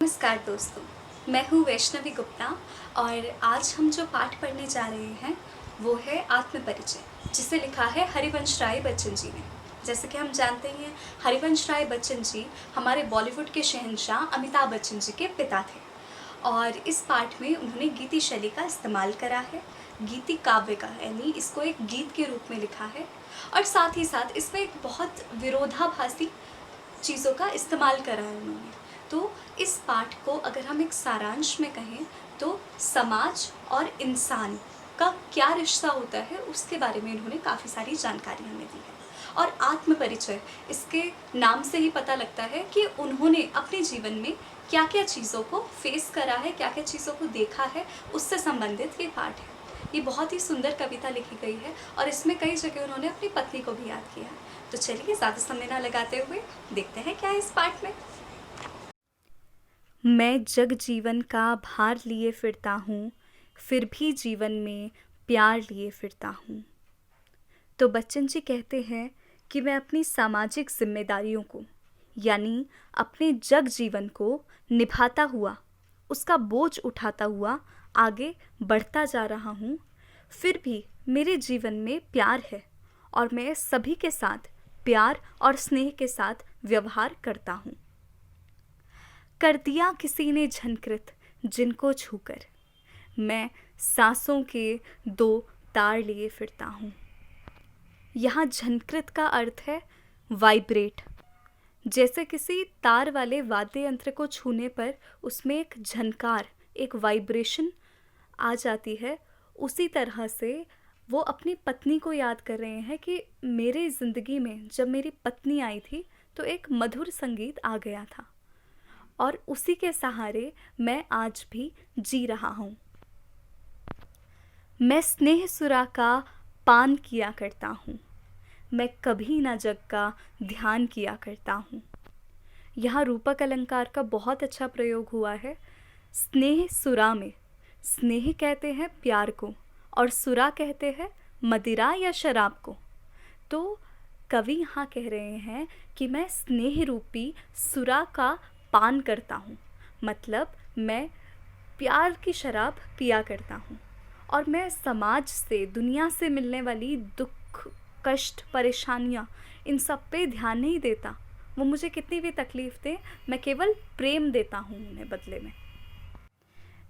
नमस्कार दोस्तों, मैं हूँ वैष्णवी गुप्ता और आज हम जो पाठ पढ़ने जा रहे हैं वो है आत्मपरिचय, जिसे लिखा है हरिवंश राय बच्चन जी ने। जैसे कि हम जानते हैं, हरिवंश राय बच्चन जी हमारे बॉलीवुड के शहंशाह अमिताभ बच्चन जी के पिता थे और इस पाठ में उन्होंने गीति शैली का इस्तेमाल करा है, गीति काव्य का, यानी इसको एक गीत के रूप में लिखा है और साथ ही साथ इसमें एक बहुत विरोधाभासी चीज़ों का इस्तेमाल करा है उन्होंने। तो इस पाठ को अगर हम एक सारांश में कहें तो समाज और इंसान का क्या रिश्ता होता है उसके बारे में इन्होंने काफ़ी सारी जानकारी हमें दी है। और आत्मपरिचय, इसके नाम से ही पता लगता है कि उन्होंने अपने जीवन में क्या क्या चीज़ों को फेस करा है, क्या क्या चीज़ों को देखा है, उससे संबंधित ये पाठ है। ये बहुत ही सुंदर कविता लिखी गई है और इसमें कई जगह उन्होंने अपनी पत्नी को भी याद किया है। तो चलिए ज़्यादा समय ना लगाते हुए देखते हैं क्या है इस पाठ में। मैं जग जीवन का भार लिए फिरता हूँ, फिर भी जीवन में प्यार लिए फिरता हूँ। तो बच्चन जी कहते हैं कि मैं अपनी सामाजिक जिम्मेदारियों को, यानी अपने जग जीवन को निभाता हुआ, उसका बोझ उठाता हुआ आगे बढ़ता जा रहा हूँ। फिर भी मेरे जीवन में प्यार है और मैं सभी के साथ प्यार और स्नेह के साथ व्यवहार करता हूँ। कर दिया किसी ने झनकृत जिनको छूकर, मैं सांसों के दो तार लिए फिरता हूँ। यहाँ झनकृत का अर्थ है वाइब्रेट। जैसे किसी तार वाले वाद्य यंत्र को छूने पर उसमें एक झनकार, एक वाइब्रेशन आ जाती है, उसी तरह से वो अपनी पत्नी को याद कर रहे हैं कि मेरे ज़िंदगी में जब मेरी पत्नी आई थी तो एक मधुर संगीत आ गया था और उसी के सहारे मैं आज भी जी रहा हूँ। मैं स्नेह सुरा का पान किया करता हूँ, मैं कभी ना जग का ध्यान किया करता हूँ। यहाँ रूपक अलंकार का बहुत अच्छा प्रयोग हुआ है। स्नेह सुरा में स्नेह कहते हैं प्यार को और सुरा कहते हैं मदिरा या शराब को। तो कवि यहाँ कह रहे हैं कि मैं स्नेह रूपी सुरा का पान करता हूँ, मतलब मैं प्यार की शराब पिया करता हूँ और मैं समाज से, दुनिया से मिलने वाली दुख, कष्ट, परेशानियाँ, इन सब पे ध्यान नहीं देता। वो मुझे कितनी भी तकलीफ़ दें, मैं केवल प्रेम देता हूँ उन्हें बदले में।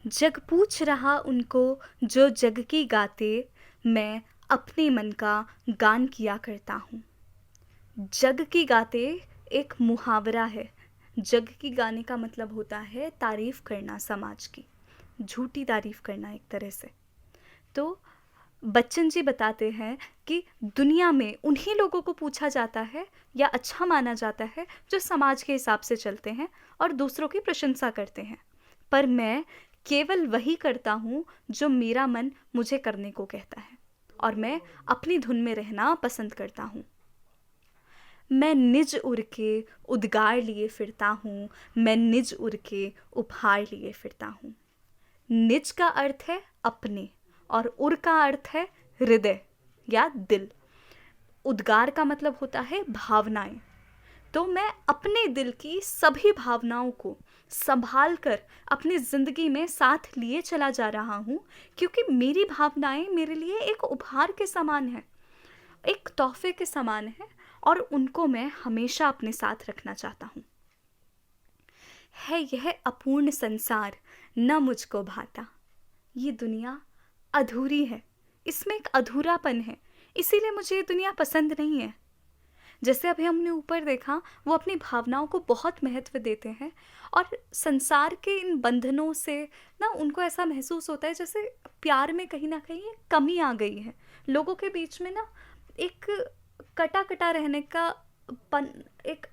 जग पूछ रहा उनको जो जग की गाते, मैं अपने मन का गान किया करता हूँ। जग की गाते एक मुहावरा है। जग की गाने का मतलब होता है तारीफ़ करना, समाज की झूठी तारीफ़ करना एक तरह से। तो बच्चन जी बताते हैं कि दुनिया में उन्हीं लोगों को पूछा जाता है या अच्छा माना जाता है जो समाज के हिसाब से चलते हैं और दूसरों की प्रशंसा करते हैं, पर मैं केवल वही करता हूँ जो मेरा मन मुझे करने को कहता है और मैं अपनी धुन में रहना पसंद करता हूँ। मैं निज उर के उद्गार लिए फिरता हूँ, मैं निज उर के उपहार लिए फिरता हूँ। निज का अर्थ है अपने और उर का अर्थ है हृदय या दिल। उद्गार का मतलब होता है भावनाएं। तो मैं अपने दिल की सभी भावनाओं को संभाल कर अपनी ज़िंदगी में साथ लिए चला जा रहा हूँ, क्योंकि मेरी भावनाएं मेरे लिए एक उपहार के समान है, एक तोहफे के समान है और उनको मैं हमेशा अपने साथ रखना चाहता हूँ। है यह अपूर्ण संसार न मुझको भाता, ये दुनिया अधूरी है, इसमें एक अधूरापन है, इसीलिए मुझे ये दुनिया पसंद नहीं है। जैसे अभी हमने ऊपर देखा, वो अपनी भावनाओं को बहुत महत्व देते हैं और संसार के इन बंधनों से ना उनको ऐसा महसूस होता है जैसे प्यार में कहीं ना कहीं कमी आ गई है। लोगों के बीच में ना एक कटा कटा रहने का एक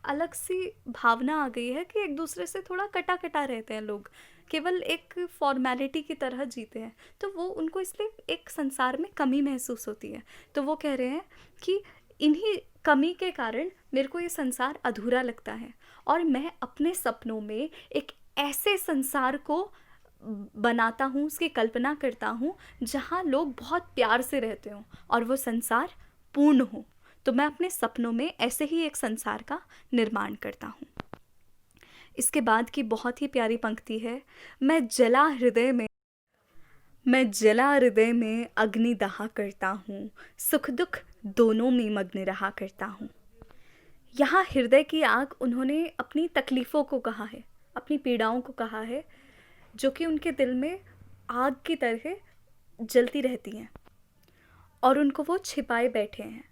अलग सी भावना आ गई है कि एक दूसरे से थोड़ा कटा कटा रहते हैं लोग, केवल एक फॉर्मेलिटी की तरह जीते हैं। तो वो उनको इसलिए एक संसार में कमी महसूस होती है। तो वो कह रहे हैं कि इन्हीं कमी के कारण मेरे को ये संसार अधूरा लगता है और मैं अपने सपनों में एक ऐसे संसार को बनाता हूँ, उसकी कल्पना करता हूँ जहाँ लोग बहुत प्यार से रहते हों और वो संसार पूर्ण हो। तो मैं अपने सपनों में ऐसे ही एक संसार का निर्माण करता हूँ। इसके बाद की बहुत ही प्यारी पंक्ति है, मैं जला हृदय में अग्नि दहा करता हूँ, सुख दुख दोनों में मग्न रहा करता हूँ। यहाँ हृदय की आग उन्होंने अपनी तकलीफ़ों को कहा है, अपनी पीड़ाओं को कहा है, जो कि उनके दिल में आग की तरह जलती रहती हैं और उनको वो छिपाए बैठे हैं।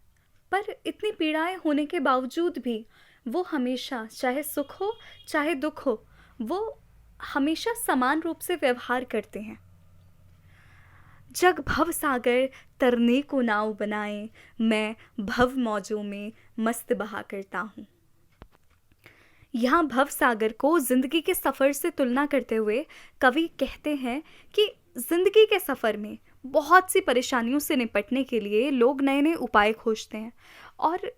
पर इतनी पीड़ाएं होने के बावजूद भी वो हमेशा, चाहे सुख हो चाहे दुख हो, वो हमेशा समान रूप से व्यवहार करते हैं। जग भव सागर तरने को नाव बनाए, मैं भव मौजों में मस्त बहा करता हूँ। यहाँ भव सागर को ज़िंदगी के सफ़र से तुलना करते हुए कवि कहते हैं कि ज़िंदगी के सफ़र में बहुत सी परेशानियों से निपटने के लिए लोग नए नए उपाय खोजते हैं और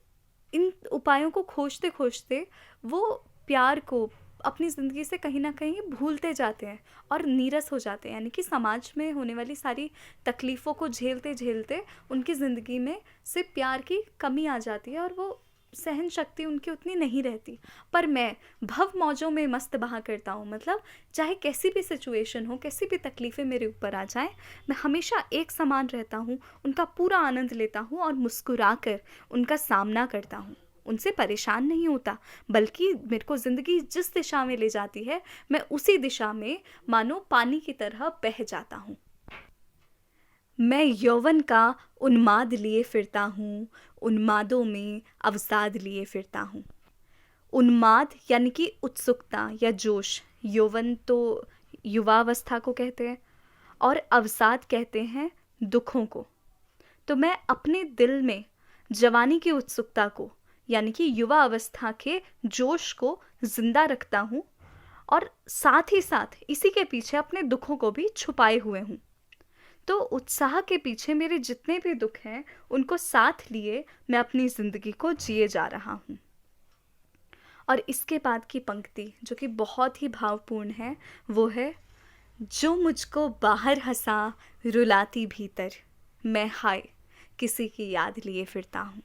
इन उपायों को खोजते खोजते वो प्यार को अपनी ज़िंदगी से कहीं ना कहीं भूलते जाते हैं और नीरस हो जाते हैं। यानी कि समाज में होने वाली सारी तकलीफ़ों को झेलते झेलते उनकी ज़िंदगी में से प्यार की कमी आ जाती है और वो सहन शक्ति उनकी उतनी नहीं रहती। पर मैं भव मौजों में मस्त बहा करता हूँ, मतलब चाहे कैसी भी सिचुएशन हो, कैसी भी तकलीफ़ें मेरे ऊपर आ जाएं, मैं हमेशा एक समान रहता हूँ, उनका पूरा आनंद लेता हूँ और मुस्कुरा कर उनका सामना करता हूँ। उनसे परेशान नहीं होता, बल्कि मेरे को ज़िंदगी जिस दिशा में ले जाती है मैं उसी दिशा में मानो पानी की तरह बह जाता हूँ। मैं यौवन का उन्माद लिए फिरता हूँ, उन्मादों में अवसाद लिए फिरता हूँ। उन्माद यानी कि उत्सुकता या जोश, यौवन तो युवावस्था को कहते हैं और अवसाद कहते हैं दुखों को। तो मैं अपने दिल में जवानी की उत्सुकता को यानी कि युवा अवस्था के जोश को जिंदा रखता हूँ और साथ ही साथ इसी के पीछे अपने दुखों को भी छुपाए हुए हूँ। तो उत्साह के पीछे मेरे जितने भी दुख हैं उनको साथ लिए मैं अपनी ज़िंदगी को जिए जा रहा हूँ। और इसके बाद की पंक्ति जो कि बहुत ही भावपूर्ण है वो है, जो मुझको बाहर हंसा रुलाती भीतर, मैं हाय किसी की याद लिए फिरता हूँ।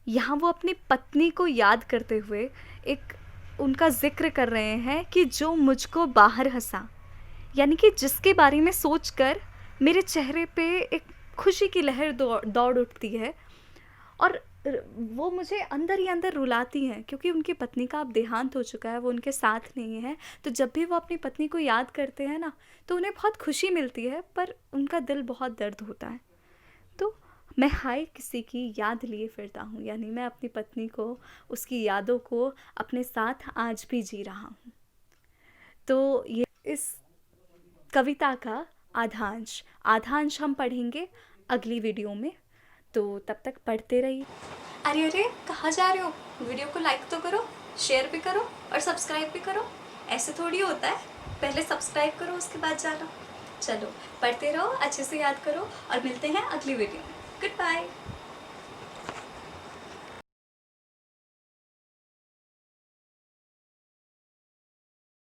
यहाँ वो अपनी पत्नी को याद करते हुए एक उनका जिक्र कर रहे हैं कि जो मुझको बाहर हंसा, यानी कि जिसके बारे में सोचकर मेरे चेहरे पे एक खुशी की लहर दौड़ उठती है और वो मुझे अंदर ही अंदर रुलाती हैं, क्योंकि उनकी पत्नी का अब देहांत हो चुका है, वो उनके साथ नहीं है। तो जब भी वो अपनी पत्नी को याद करते हैं ना, तो उन्हें बहुत खुशी मिलती है, पर उनका दिल बहुत दर्द होता है। तो मैं हाय किसी की याद लिए फिरता हूँ, यानी मैं अपनी पत्नी को, उसकी यादों को अपने साथ आज भी जी रहा हूँ। तो ये इस कविता का आधांश हम पढ़ेंगे अगली वीडियो में, तो तब तक पढ़ते रहिए। अरे अरे कहाँ जा रहे हो? वीडियो को लाइक तो करो, शेयर भी करो और सब्सक्राइब भी करो। ऐसे थोड़ी होता है, पहले सब्सक्राइब करो उसके बाद जाना। चलो पढ़ते रहो, अच्छे से याद करो और मिलते हैं अगली वीडियो में। Good bye.